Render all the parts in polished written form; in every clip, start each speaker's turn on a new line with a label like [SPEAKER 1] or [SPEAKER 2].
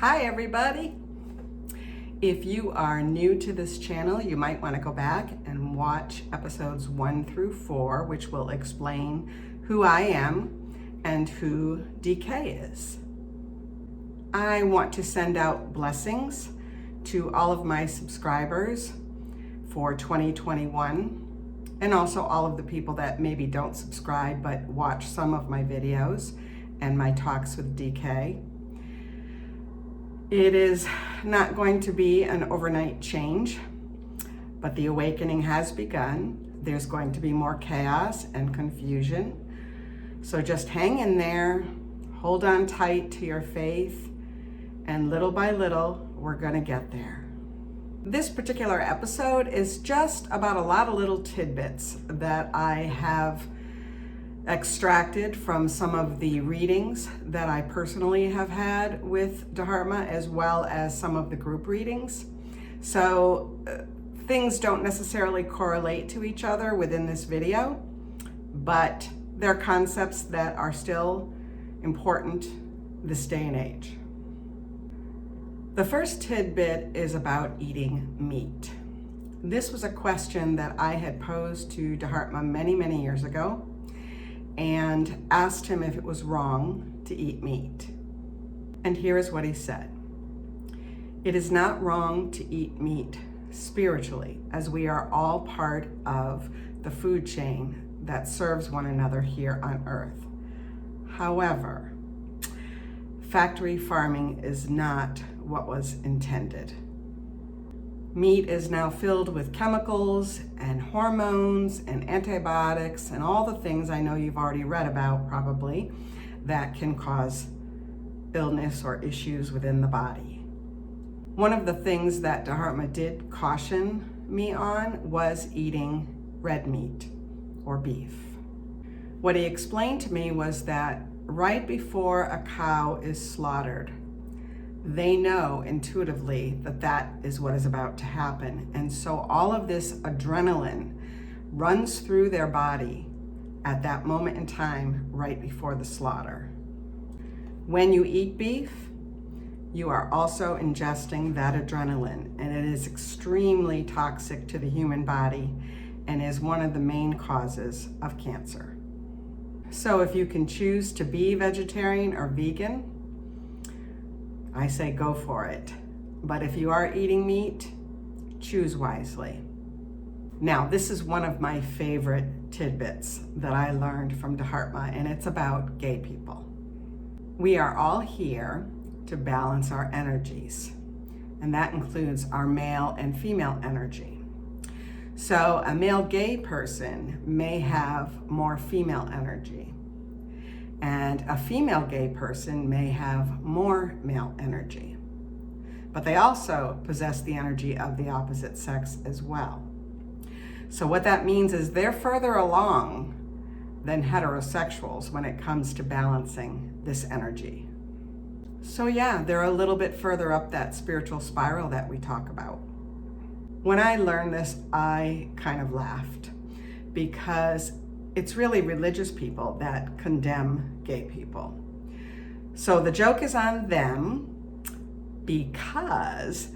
[SPEAKER 1] Hi everybody! If you are new to this channel, you might want to go back and watch episodes 1 through 4, which will explain who I am and who DK is. I want to send out blessings to all of my subscribers for 2021, and also all of the people that maybe don't subscribe but watch some of my videos and my talks with DK. It is not going to be an overnight change, but the awakening has begun. There's going to be more chaos and confusion. So just hang in there, hold on tight to your faith, and little by little, we're gonna get there. This particular episode is just about a lot of little tidbits that I have extracted from some of the readings that I personally have had with Dharma, as well as some of the group readings. So things don't necessarily correlate to each other within this video, but they're concepts that are still important this day and age. The first tidbit is about eating meat. This was a question that I had posed to Dharma many years ago, and asked him if it was wrong to eat meat. And here is what he said. It is not wrong to eat meat spiritually, as we are all part of the food chain that serves one another here on earth. However, factory farming is not what was intended. Meat is now filled with chemicals and hormones and antibiotics and all the things I know you've already read about probably that can cause illness or issues within the body. One of the things that Dharma did caution me on was eating red meat or beef. What he explained to me was that right before a cow is slaughtered, they know intuitively that that is what is about to happen. And so all of this adrenaline runs through their body at that moment in time, right before the slaughter. When you eat beef, you are also ingesting that adrenaline, and it is extremely toxic to the human body and is one of the main causes of cancer. So if you can choose to be vegetarian or vegan, I say go for it. But if you are eating meat, choose wisely. Now, this is one of my favorite tidbits that I learned from Dharma, and it's about gay people. We are all here to balance our energies, and that includes our male and female energy. So a male gay person may have more female energy, and a female gay person may have more male energy. But they also possess the energy of the opposite sex as well. So what that means is they're further along than heterosexuals when it comes to balancing this energy. So yeah, they're a little bit further up that spiritual spiral that we talk about. When I learned this, I kind of laughed, because it's really religious people that condemn gay people. So the joke is on them, because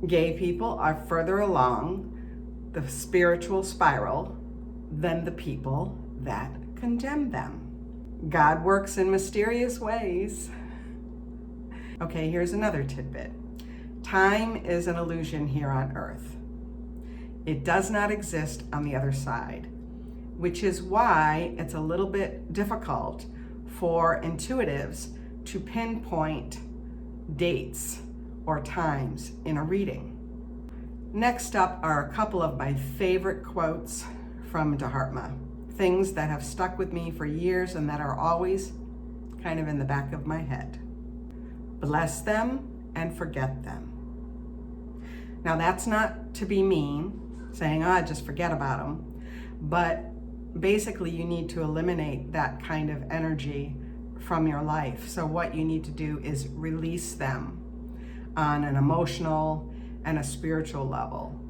[SPEAKER 1] gay people are further along the spiritual spiral than the people that condemn them. God works in mysterious ways. Okay, here's another tidbit. Time is an illusion here on earth. It does not exist on the other side, which is why it's a little bit difficult for intuitives to pinpoint dates or times in a reading. Next up are a couple of my favorite quotes from Dharma, things that have stuck with me for years and that are always kind of in the back of my head. Bless them and forget them. Now that's not to be mean, saying, just forget about them, but basically you need to eliminate that kind of energy from your life. So what you need to do is release them on an emotional and a spiritual level.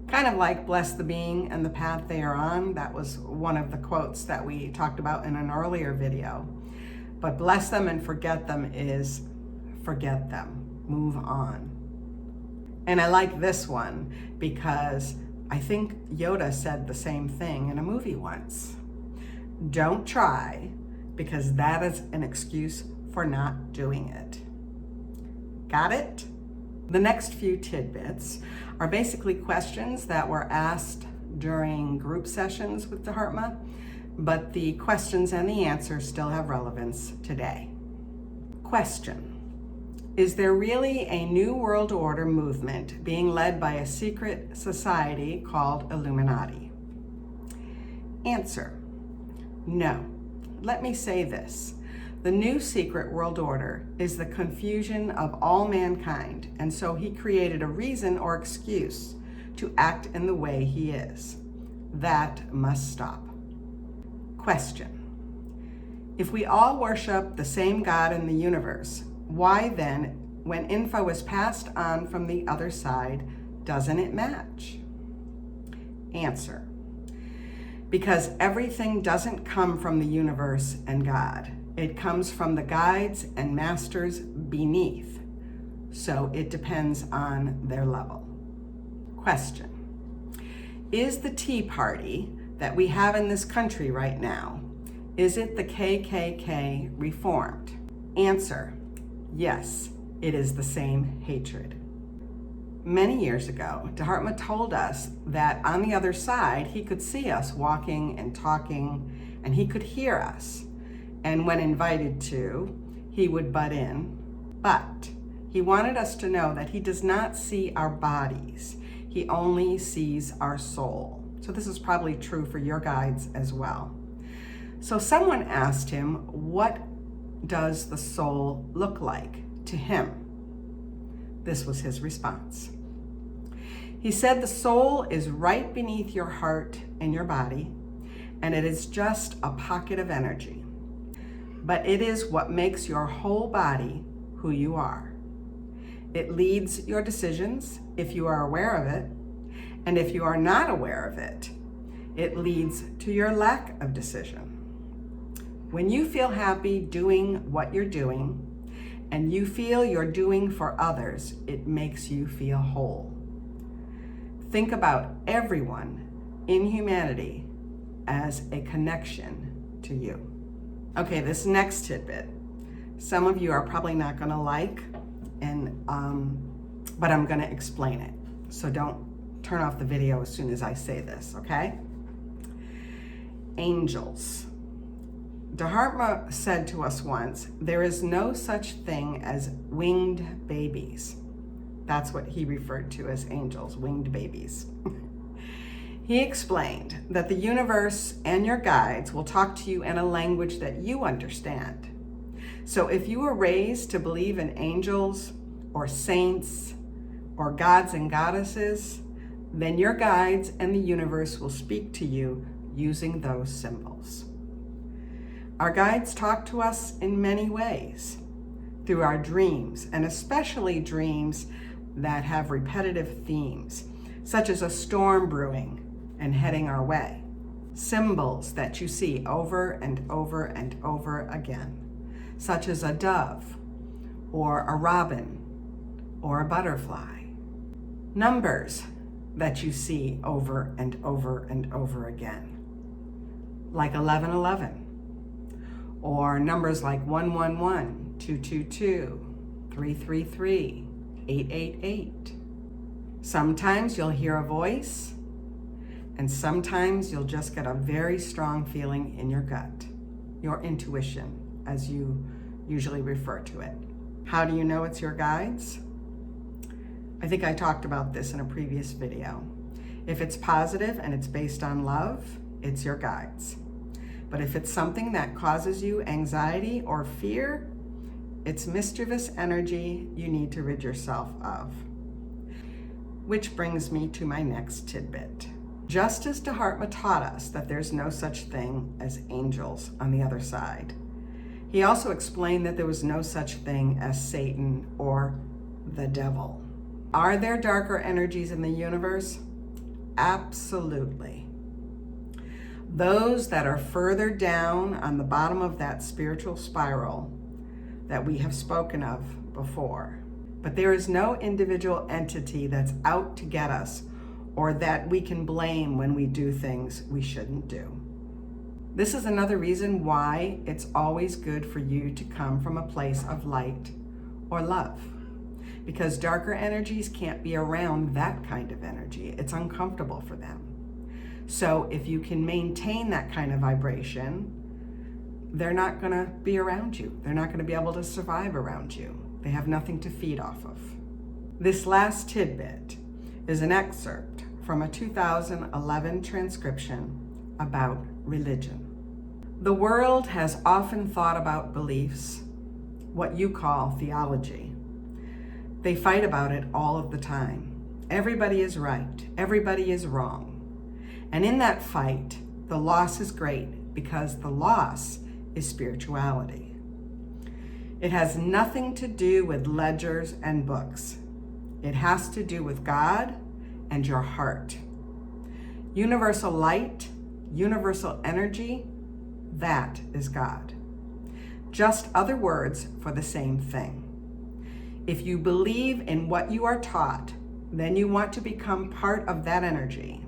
[SPEAKER 1] Kind of like bless the being and the path they are on. That was one of the quotes that we talked about in an earlier video. But bless them and forget them is forget them, move on. And I like this one because I think Yoda said the same thing in a movie once. Don't try, because that is an excuse for not doing it. Got it? The next few tidbits are basically questions that were asked during group sessions with Dharma, but the questions and the answers still have relevance today. Question: is there really a New World Order movement being led by a secret society called Illuminati? Answer: no. Let me say this. The new secret world order is the confusion of all mankind, and so he created a reason or excuse to act in the way he is. That must stop. Question: if we all worship the same God in the universe, why then, when info is passed on from the other side, doesn't it match? Answer: because everything doesn't come from the universe and God. It comes from the guides and masters beneath, so it depends on their level. Question: is the Tea Party that we have in this country right now, is it the KKK reformed? Answer: yes, it is the same hatred. Many years ago, Dharma told us that on the other side, he could see us walking and talking, and he could hear us. And when invited to, he would butt in. But he wanted us to know that he does not see our bodies. He only sees our soul. So this is probably true for your guides as well. So someone asked him, what does the soul look like to him? This was his response. He said the soul is right beneath your heart and your body, and it is just a pocket of energy. But it is what makes your whole body who you are. It leads your decisions if you are aware of it, and if you are not aware of it, it leads to your lack of decision. When you feel happy doing what you're doing, and you feel you're doing for others, it makes you feel whole. Think about everyone in humanity as a connection to you. Okay, this next tidbit, some of you are probably not going to like, but I'm going to explain it. So don't turn off the video as soon as I say this, okay? Angels. Dharma said to us once, there is no such thing as winged babies. That's what he referred to as angels, winged babies. He explained that the universe and your guides will talk to you in a language that you understand. So if you were raised to believe in angels or saints or gods and goddesses, then your guides and the universe will speak to you using those symbols. Our guides talk to us in many ways, through our dreams, and especially dreams that have repetitive themes, such as a storm brewing and heading our way. Symbols that you see over and over and over again, such as a dove, or a robin, or a butterfly. Numbers that you see over and over and over again, like 1111, or numbers like 111, 222, 333, 888. Sometimes you'll hear a voice, and sometimes you'll just get a very strong feeling in your gut, your intuition, as you usually refer to it. How do you know it's your guides? I think I talked about this in a previous video. If it's positive and it's based on love, it's your guides. But if it's something that causes you anxiety or fear, it's mischievous energy you need to rid yourself of. Which brings me to my next tidbit. Just as Dharma taught us that there's no such thing as angels on the other side, he also explained that there was no such thing as Satan or the devil. Are there darker energies in the universe? Absolutely. Those that are further down on the bottom of that spiritual spiral that we have spoken of before. But there is no individual entity that's out to get us or that we can blame when we do things we shouldn't do. This is another reason why it's always good for you to come from a place of light or love, because darker energies can't be around that kind of energy. It's uncomfortable for them. So if you can maintain that kind of vibration, they're not going to be around you. They're not going to be able to survive around you. They have nothing to feed off of. This last tidbit is an excerpt from a 2011 transcription about religion. The world has often thought about beliefs, what you call theology. They fight about it all of the time. Everybody is right, everybody is wrong. And in that fight, the loss is great because the loss is spirituality. It has nothing to do with ledgers and books. It has to do with God and your heart. Universal light, universal energy, that is God. Just other words for the same thing. If you believe in what you are taught, then you want to become part of that energy.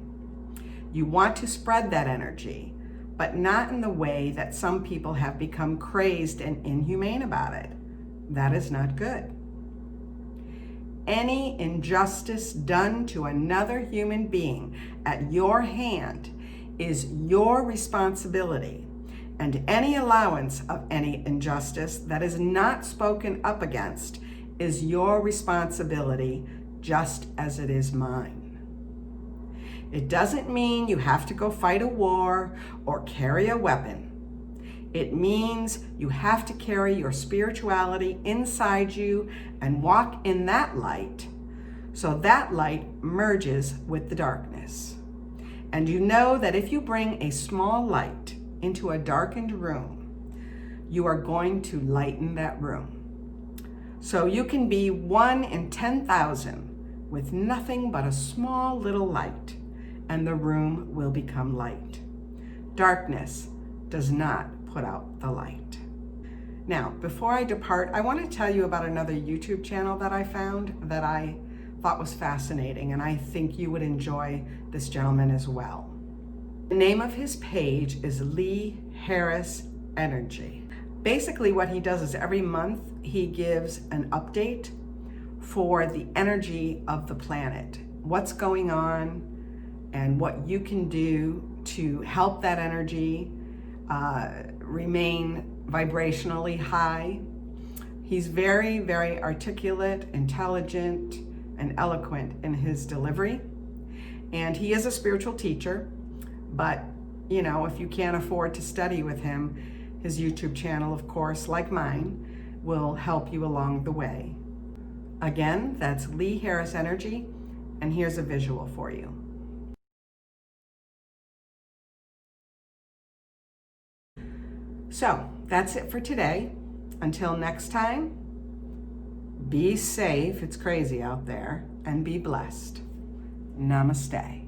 [SPEAKER 1] You want to spread that energy, but not in the way that some people have become crazed and inhumane about it. That is not good. Any injustice done to another human being at your hand is your responsibility, and any allowance of any injustice that is not spoken up against is your responsibility, just as it is mine. It doesn't mean you have to go fight a war or carry a weapon. It means you have to carry your spirituality inside you and walk in that light, so that light merges with the darkness. And you know that if you bring a small light into a darkened room, you are going to lighten that room. So you can be 1 in 10,000 with nothing but a small little light, and the room will become light. Darkness does not put out the light. Now, before I depart, I want to tell you about another YouTube channel that I found that I thought was fascinating, and I think you would enjoy this gentleman as well. The name of his page is Lee Harris Energy. Basically what he does is every month he gives an update for the energy of the planet, what's going on and what you can do to help that energy remain vibrationally high. He's very, very articulate, intelligent, and eloquent in his delivery. And he is a spiritual teacher, but you know, if you can't afford to study with him, his YouTube channel, of course, like mine, will help you along the way. Again, that's Lee Harris Energy, and here's a visual for you. So that's it for today. Until next time, be safe, it's crazy out there, and be blessed. Namaste.